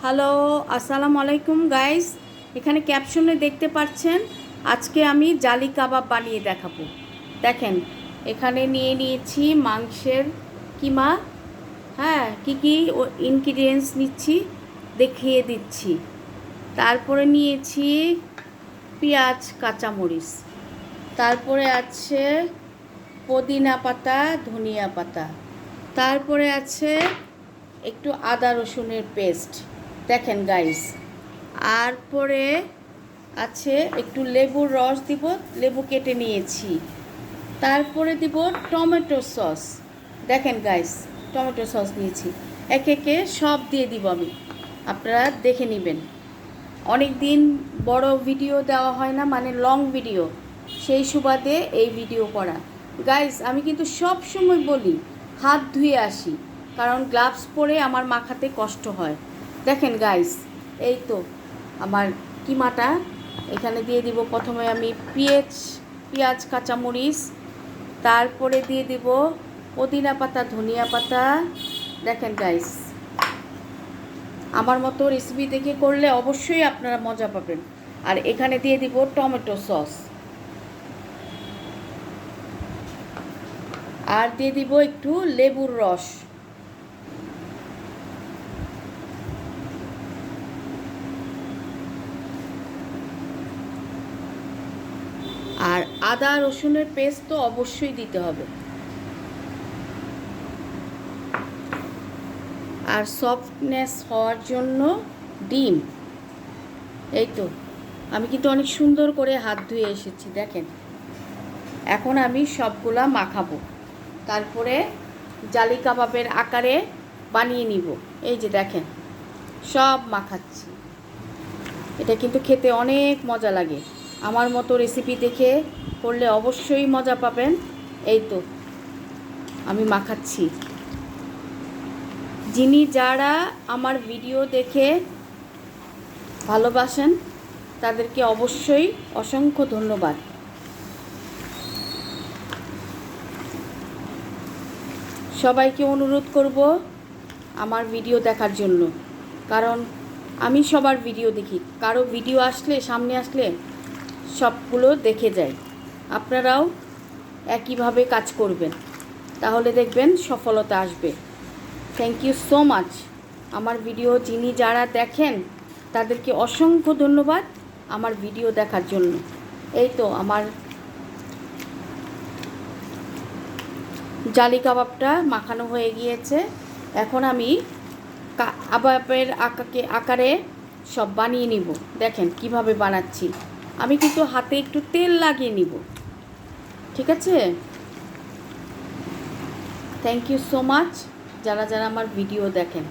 Hello, আসসালামু আলাইকুম guys. এখানে ক্যাপশনে দেখতে পাচ্ছেন আজকে আমি জালি কাবাব বানিয়ে দেখাবো। দেখেন, এখানে নিয়ে নিয়েছি মাংসের কিমা। হ্যাঁ, কি ইনগ্রিডিয়েন্টস নিচ্ছি দেখিয়ে দিচ্ছি। তারপরে নিয়েছি পেঁয়াজ, কাঁচামরিচ। তারপরে আছে পুদিনা পাতা, ধনিয়া পাতা। তারপরে আছে একটু আদা রসুনের পেস্ট। দেখেন গাইস, আর পরে আছে একটু লেবুর রস দিব, লেবু কেটে নিয়েছি। তারপরে দিব টমেটো সস। দেখেন গাইস, টমেটো সস নিয়েছি। একে একে সব দিয়ে দিব আমি, আপনারা দেখে নেবেন। অনেক দিন বড় ভিডিও দেওয়া হয় না, মানে লং ভিডিও, সেই সুবাদে এই ভিডিও করা। গাইস, আমি কিন্তু সব সময় বলি হাত ধুয়ে আসি, কারণ গ্লাভস পরে আমার মাখাতে কষ্ট হয়। দেখেন গাইস, এই তো আমার কিমাটা এখানে দিয়ে দিব। প্রথমে আমি পেঁয়াজ কাঁচামরিচ, তারপরে দিয়ে দিব পুদিনা পাতা, ধনিয়া পাতা। দেখেন গাইস, আমার মতো রেসিপি দেখে করলে অবশ্যই আপনারা মজা পাবেন। আর এখানে দিয়ে দিব টমেটো সস, আর দিয়ে দিব একটু লেবুর রস। আর আদা রসুনের পেস্ট তো অবশ্যই দিতে হবে। আর সফটনেস হওয়ার জন্য ডিম। এই তো, আমি কিন্তু অনেক সুন্দর করে হাত ধুয়ে এসেছি। দেখেন, এখন আমি সবগুলা মাখাবো, তারপরে জালি কাবাবের আকারে বানিয়ে নিব। এই যে দেখেন, সব মাখাচ্ছি। এটা কিন্তু খেতে অনেক মজা লাগে। আমার মতো রেসিপি দেখে করলে অবশ্যই মজা পাবেন। এই তো আমি মাখাচ্ছি। যারা আমার ভিডিও দেখে ভালোবাসেন তাদেরকে অবশ্যই অসংখ্য ধন্যবাদ। সবাইকে অনুরোধ করব আমার ভিডিও দেখার জন্য, কারণ আমি সবার ভিডিও দেখি। কারো ভিডিও আসলে, সামনে আসলে সবগুলো দেখে যাই। আপনারাও একইভাবে কাজ করবেন, তাহলে দেখবেন সফলতা আসবে। Thank you so much. আমার ভিডিও যারা দেখেন তাদেরকে অসংখ্য ধন্যবাদ আমার ভিডিও দেখার জন্য। এই তো আমার জালি কাবাবটা মাখানো হয়ে গিয়েছে। এখন আমি কাবাবের আকারে সব বানিয়ে নিব। দেখেন কিভাবে বানাচ্ছি। আমি কিন্তু হাতে একটু তেল লাগিয়ে নিব, ঠিক আছে? থ্যাংক ইউ সো মাচ যারা যারা আমার ভিডিও দেখেন।